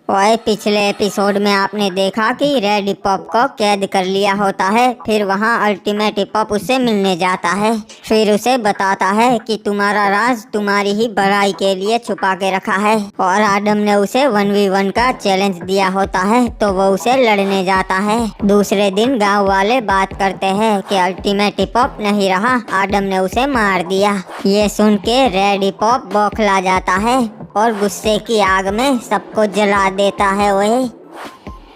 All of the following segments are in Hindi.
ओए, पिछले एपिसोड में आपने देखा कि रेड हिपहॉप को कैद कर लिया होता है। फिर वहाँ अल्टीमेट हिपहॉप उससे मिलने जाता है। फिर उसे बताता है कि तुम्हारा राज तुम्हारी ही भलाई के लिए छुपा के रखा है। और आदम ने उसे 1v1 का चैलेंज दिया होता है, तो वो उसे लड़ने जाता है। दूसरे दिन गाँव वाले बात करते हैं कि अल्टीमेट हिपहॉप नहीं रहा, आदम ने उसे मार दिया। ये सुन के रेड हिपहॉप बौखला जाता है और गुस्से की आग में सबको जला देता है। वही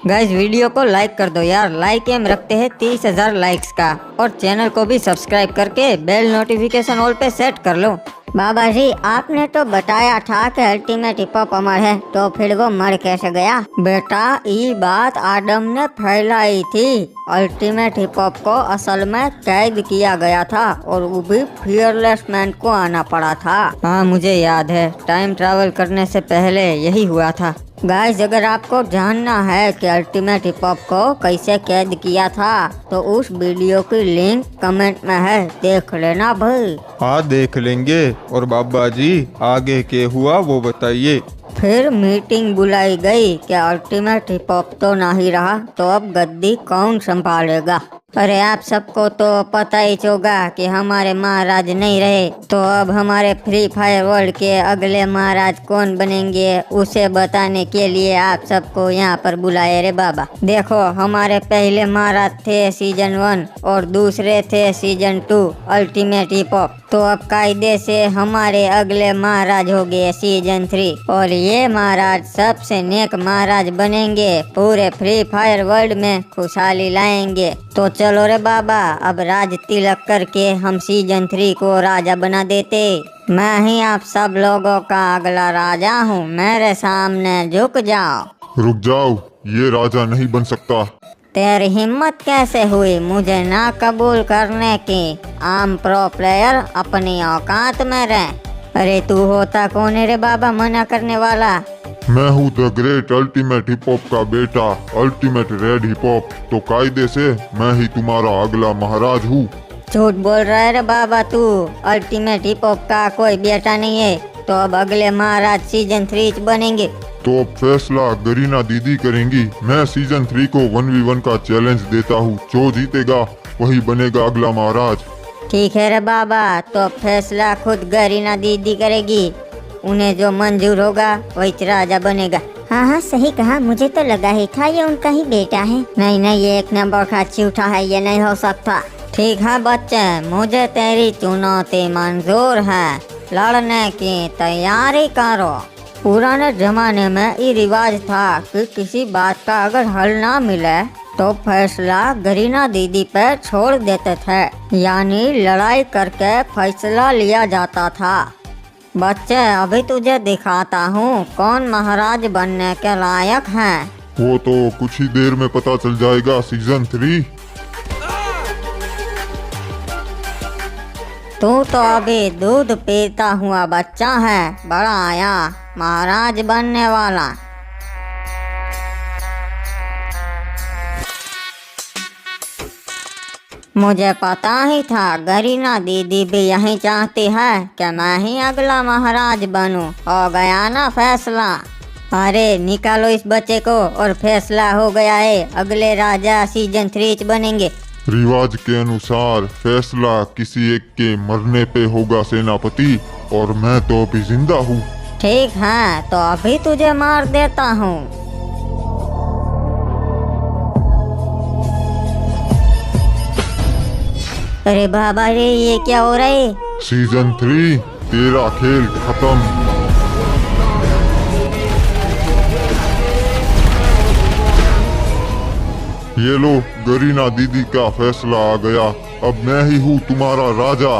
गाइस, वीडियो को लाइक कर दो यार। लाइक एम रखते हैं 30,000 लाइक्स का। और चैनल को भी सब्सक्राइब करके बेल नोटिफिकेशन ऑल पे सेट कर लो। बाबा जी, आपने तो बताया था कि अल्टीमेट हिपहॉप अमर है, तो फिर वो मर कैसे गया? बेटा, ये बात आदम ने फैलाई थी। अल्टीमेट हिपहॉप को असल में कैद किया गया था और वो भी फियरलेस मैन को आना पड़ा था। हाँ, मुझे याद है, टाइम ट्रैवल करने से पहले यही हुआ था। गाइस, अगर आपको जानना है कि अल्टीमेट हिपहॉप को कैसे कैद किया था, तो उस वीडियो की लिंक कमेंट में है, देख लेना भाई। हाँ, देख लेंगे। और बाबा जी, आगे के हुआ वो बताइए। फिर मीटिंग बुलाई गई कि अल्टीमेट हिपहॉप तो नहीं रहा, तो अब गद्दी कौन संभालेगा। अरे, आप सबको तो पता ही होगा कि हमारे महाराज नहीं रहे, तो अब हमारे फ्री फायर वर्ल्ड के अगले महाराज कौन बनेंगे, उसे बताने के लिए आप सबको यहाँ पर बुलाए रे बाबा। देखो, हमारे पहले महाराज थे सीजन 1 और दूसरे थे सीजन 2 अल्टीमेट हिपहॉप। तो अब कायदे से हमारे अगले महाराज हो गए सीजन 3 और ये महाराज सबसे नेक महाराज बनेंगे। पूरे फ्री फायर वर्ल्ड में खुशहाली लाएंगे। तो चलो रे बाबा, अब राज तिलक करके हम सीजन 3 को राजा बना देते। मैं ही आप सब लोगों का अगला राजा हूँ, मेरे सामने झुक जाओ। रुक जाओ, ये राजा नहीं बन सकता। तेरी हिम्मत कैसे हुई मुझे ना कबूल करने की? आम प्रो प्लेयर अपनी औकात में रह। अरे, तू होता कौन है रे बाबा मना करने वाला? मैं हूँ द ग्रेट अल्टीमेट हिपहॉप का बेटा, अल्टीमेट रेड हिपहॉप। तो कायदे से मैं ही तुम्हारा अगला महाराज हूँ। झूठ बोल रहा है रे बाबा तू। अल्टीमेट हिपहॉप का कोई बेटा नहीं है। तो अब अगले महाराज सीजन 3 बनेंगे। तो अब फैसला गरीना दीदी करेंगी। मैं सीजन 3 को 1v1 का चैलेंज देता हूँ, जो जीतेगा वही बनेगा अगला महाराज। ठीक है रे बाबा, तो फैसला खुद गरीना दीदी करेगी। उन्हें जो मंजूर होगा वही राजा बनेगा। हाँ हाँ, सही कहा। मुझे तो लगा ही था ये उनका ही बेटा है। नहीं नहीं, ये एक नंबर का झूठा है, ये नहीं हो सकता। ठीक है बच्चे, मुझे तेरी चुनौती मंजूर है। लड़ने की तैयारी करो। पुराने जमाने में ये रिवाज था कि किसी बात का अगर हल ना मिले तो फैसला गरीना दीदी पे छोड़ देते थे, यानी लड़ाई करके फैसला लिया जाता था। बच्चे, अभी तुझे दिखाता हूँ कौन महाराज बनने के लायक है। वो तो कुछ ही देर में पता चल जाएगा। सीजन 3। तू तो अभी दूध पीता हुआ बच्चा है, बड़ा आया महाराज बनने वाला। मुझे पता ही था गरीना दीदी भी यही चाहती है कि मैं ही अगला महाराज बनूं। हो गया ना फैसला? अरे निकालो इस बच्चे को और फैसला हो गया है, अगले राजा सीजन 3 बनेंगे। रिवाज के अनुसार फैसला किसी एक के मरने पे होगा सेनापति, और मैं तो अभी जिंदा हूँ। ठीक है, तो अभी तुझे मार देता हूँ। अरे बाबा रे, ये क्या हो रहा है? सीजन 3, तेरा खेल खत्म। ये लो, गरीना दीदी का फैसला आ गया। अब मैं ही हूँ तुम्हारा राजा।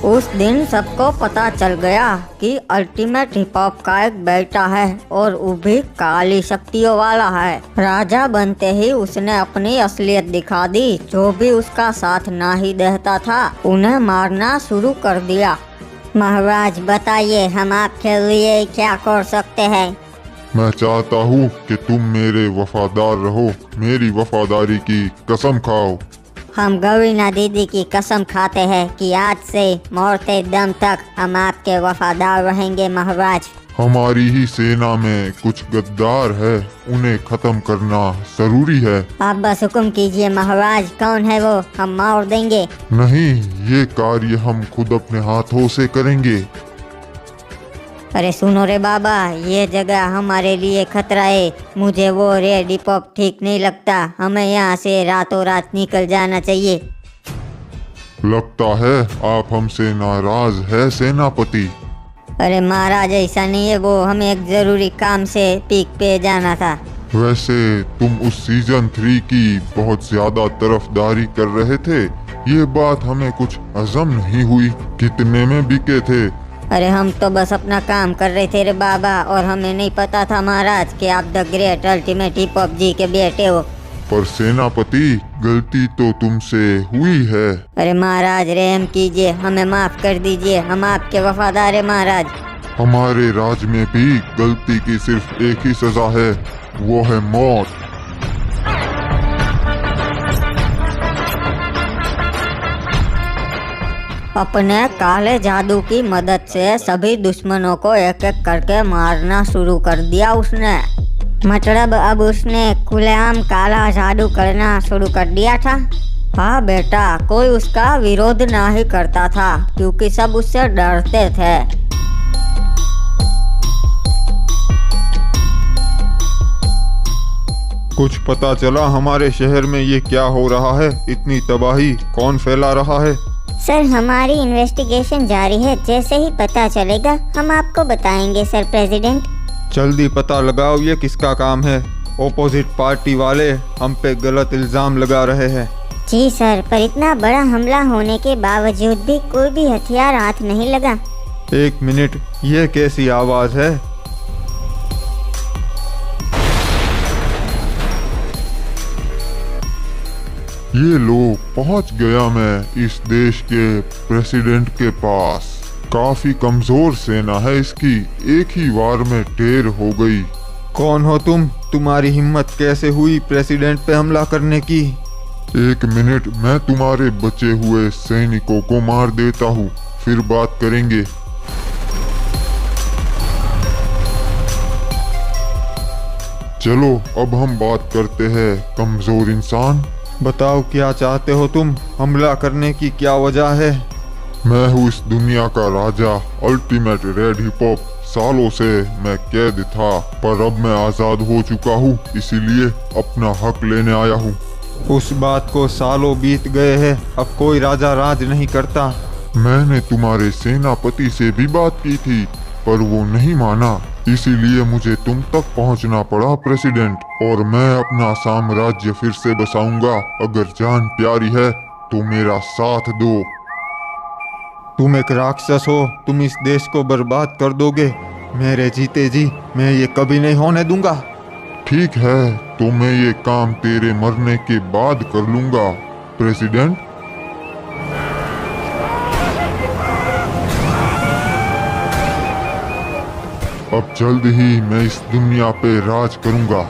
उस दिन सबको पता चल गया कि अल्टीमेट हिपहॉप का एक बेटा है और वो भी काली शक्तियों वाला है। राजा बनते ही उसने अपनी असलियत दिखा दी। जो भी उसका साथ ना ही देता था उन्हें मारना शुरू कर दिया। महाराज बताइए, हम आपके लिए क्या कर सकते हैं? मैं चाहता हूँ कि तुम मेरे वफादार रहो। मेरी वफादारी की कसम खाओ। हम गरीना दीदी की कसम खाते हैं कि आज से मरते दम तक हम आपके वफादार रहेंगे महाराज। हमारी ही सेना में कुछ गद्दार है, उन्हें खत्म करना जरूरी है। आप बस हुक्म कीजिए महाराज, कौन है वो, हम मार देंगे। नहीं, ये कार्य हम खुद अपने हाथों से करेंगे। अरे सुनो रे बाबा, ये जगह हमारे लिए खतरा है। मुझे वो रेड डिपॉप ठीक नहीं लगता। हमें यहाँ से रातों रात निकल जाना चाहिए। लगता है आप हमसे नाराज है सेनापति। अरे महाराज ऐसा नहीं है, वो हमें एक जरूरी काम से पीक पे जाना था। वैसे तुम उस सीजन 3 की बहुत ज्यादा तरफदारी कर रहे थे, ये बात हमें कुछ हजम नहीं हुई। कितने में बिके थे? अरे हम तो बस अपना काम कर रहे थे रे बाबा, और हमें नहीं पता था महाराज कि आप the great ultimate hip hop ji के बेटे हो। पर सेनापति, गलती तो तुमसे हुई है। अरे महाराज रहम कीजिए, हमें माफ कर दीजिए, हम आपके वफादार है महाराज। हमारे राज में भी गलती की सिर्फ एक ही सजा है, वो है मौत। अपने काले जादू की मदद से सभी दुश्मनों को एक एक करके मारना शुरू कर दिया उसने। मतलब अब उसने खुलेआम काला जादू करना शुरू कर दिया था। हाँ बेटा, कोई उसका विरोध ना ही करता था क्योंकि सब उससे डरते थे। कुछ पता चला हमारे शहर में ये क्या हो रहा है? इतनी तबाही कौन फैला रहा है? सर हमारी इन्वेस्टिगेशन जारी है, जैसे ही पता चलेगा हम आपको बताएंगे सर प्रेसिडेंट। जल्दी पता लगाओ ये किसका काम है। ओपोजिट पार्टी वाले हम पे गलत इल्जाम लगा रहे हैं। जी सर, पर इतना बड़ा हमला होने के बावजूद भी कोई भी हथियार हाथ नहीं लगा। एक मिनट, ये कैसी आवाज है? ये लो, पहुंच गया मैं इस देश के प्रेसिडेंट के पास। काफी कमजोर सेना है इसकी, एक ही वार में ढेर हो गई। कौन हो तुम? तुम्हारी हिम्मत कैसे हुई प्रेसिडेंट पे हमला करने की? एक मिनट, मैं तुम्हारे बचे हुए सैनिकों को मार देता हूँ, फिर बात करेंगे। चलो अब हम बात करते हैं कमजोर इंसान। बताओ क्या चाहते हो तुम? हमला करने की क्या वजह है? मैं हूँ इस दुनिया का राजा, अल्टीमेट रेड हिप हॉप। सालों से मैं कैद था, पर अब मैं आजाद हो चुका हूँ, इसीलिए अपना हक लेने आया हूँ। उस बात को सालों बीत गए हैं, अब कोई राजा राज नहीं करता। मैंने तुम्हारे सेनापति से भी बात की थी, पर वो नहीं माना, इसीलिए मुझे तुम तक पहुंचना पड़ा प्रेसिडेंट। और मैं अपना साम्राज्य फिर से बसाऊंगा। अगर जान प्यारी है तो मेरा साथ दो। तुम एक राक्षस हो, तुम इस देश को बर्बाद कर दोगे। मेरे जीते जी मैं ये कभी नहीं होने दूंगा। ठीक है, तो मैं ये काम तेरे मरने के बाद कर लूंगा प्रेसिडेंट। अब जल्द ही मैं इस दुनिया पे राज करूंगा।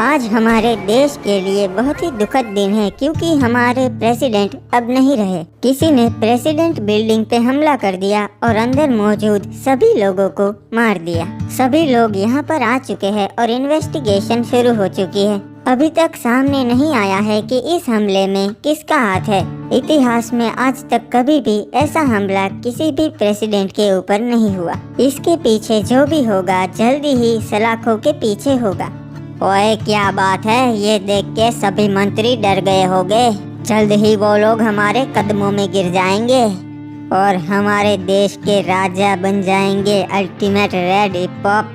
आज हमारे देश के लिए बहुत ही दुखद दिन है, क्योंकि हमारे प्रेसिडेंट अब नहीं रहे। किसी ने प्रेसिडेंट बिल्डिंग पे हमला कर दिया और अंदर मौजूद सभी लोगों को मार दिया। सभी लोग यहाँ पर आ चुके हैं और इन्वेस्टिगेशन शुरू हो चुकी है। अभी तक सामने नहीं आया है कि इस हमले में किसका हाथ है। इतिहास में आज तक कभी भी ऐसा हमला किसी भी प्रेसिडेंट के ऊपर नहीं हुआ। इसके पीछे जो भी होगा जल्दी ही सलाखों के पीछे होगा। ओए क्या बात है, ये देख के सभी मंत्री डर गए होंगे। जल्द ही वो लोग हमारे कदमों में गिर जाएंगे और हमारे देश के राजा बन जाएंगे, अल्टीमेट रेड हिप हॉप।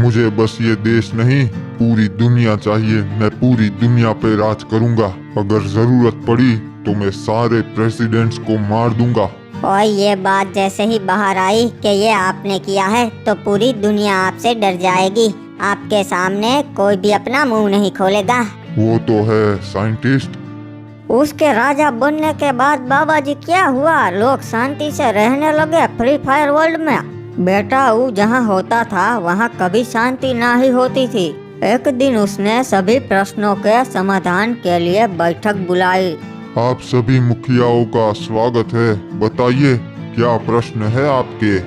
मुझे बस ये देश नहीं, पूरी दुनिया चाहिए। मैं पूरी दुनिया पे राज करूंगा। अगर जरूरत पड़ी तो मैं सारे प्रेसिडेंट्स को मार दूंगा। और ये बात जैसे ही बाहर आई कि ये आपने किया है, तो पूरी दुनिया आपसे डर जाएगी। आपके सामने कोई भी अपना मुंह नहीं खोलेगा। वो तो है साइंटिस्ट। उसके राजा बनने के बाद बाबा जी क्या हुआ? लोग शांति से रहने लगे फ्री फायर वर्ल्ड में। बेटा, वो जहाँ होता था वहाँ कभी शांति ना ही होती थी। एक दिन उसने सभी प्रश्नों के समाधान के लिए बैठक बुलाई। आप सभी मुखियाओं का स्वागत है। बताइए क्या प्रश्न है आपके?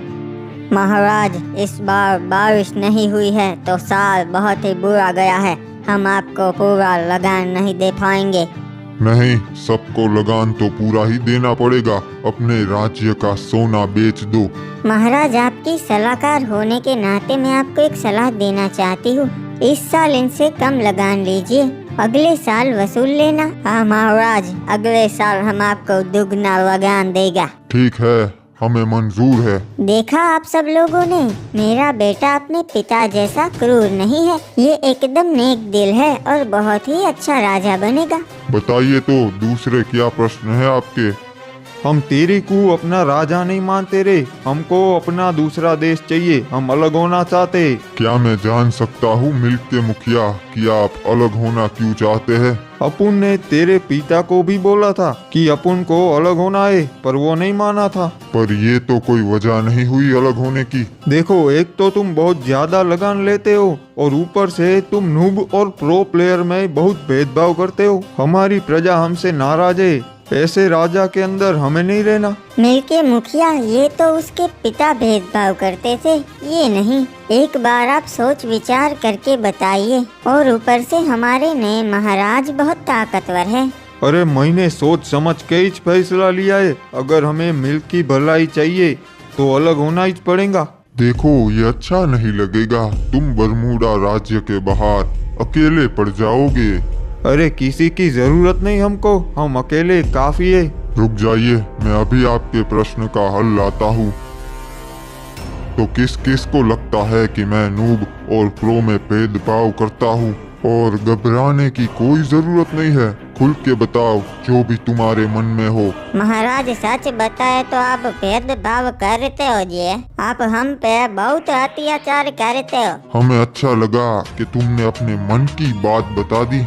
महाराज, इस बार बारिश नहीं हुई है तो साल बहुत ही बुरा गया है। हम आपको पूरा लगान नहीं दे पाएंगे। नहीं, सबको लगान तो पूरा ही देना पड़ेगा। अपने राज्य का सोना बेच दो। महाराज, आपकी सलाहकार होने के नाते मैं आपको एक सलाह देना चाहती हूँ। इस साल इनसे कम लगान लीजिए, अगले साल वसूल लेना। हाँ महाराज, अगले साल हम आपको दुगना लगान देगा। ठीक है, हमें मंजूर है। देखा आप सब लोगों ने, मेरा बेटा अपने पिता जैसा क्रूर नहीं है। ये एकदम नेक दिल है और बहुत ही अच्छा राजा बनेगा। बताइए तो दूसरे क्या प्रश्न है आपके? हम तेरे को अपना राजा नहीं मानते रे, हमको अपना दूसरा देश चाहिए, हम अलग होना चाहते। क्या मैं जान सकता हूँ मिल्क के मुखिया कि आप अलग होना क्यों चाहते हैं? अपुन ने तेरे पिता को भी बोला था कि अपुन को अलग होना है, पर वो नहीं माना था। पर ये तो कोई वजह नहीं हुई अलग होने की। देखो, एक तो तुम बहुत ज्यादा लगान लेते हो और ऊपर से तुम नूब और प्रो प्लेयर में बहुत भेदभाव करते हो। हमारी प्रजा हमसे नाराज है, ऐसे राजा के अंदर हमें नहीं रहना। मिलके मुखिया, ये तो उसके पिता भेदभाव करते थे, ये नहीं। एक बार आप सोच विचार करके बताइए। और ऊपर से हमारे नए महाराज बहुत ताकतवर है। अरे मैंने सोच समझ के ही फैसला लिया है। अगर हमें मिल्क की भलाई चाहिए तो अलग होना ही पड़ेगा। देखो, ये अच्छा नहीं लगेगा। तुम बरमूडा राज्य के बाहर अकेले पड़ जाओगे। अरे किसी की जरूरत नहीं हमको, हम अकेले काफी है। रुक जाइए, मैं अभी आपके प्रश्न का हल लाता हूँ। तो किस किस को लगता है कि मैं नूब और प्रो में भेदभाव करता हूँ? और घबराने की कोई जरूरत नहीं है, खुल के बताओ जो भी तुम्हारे मन में हो। महाराज, सच बताए तो आप भेदभाव करते हो जी। आप हम पे बहुत अत्याचार करते हो। हमें अच्छा लगा कि तुमने अपने मन की बात बता दी।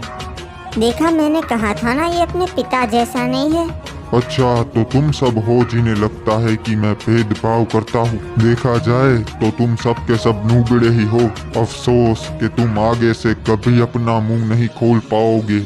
देखा, मैंने कहा था ना ये अपने पिता जैसा नहीं है। अच्छा, तो तुम सब हो जिन्हें लगता है कि मैं भेदभाव करता हूँ। देखा जाए तो तुम सब के सब नूबड़े ही हो। अफसोस कि तुम आगे से कभी अपना मुंह नहीं खोल पाओगे।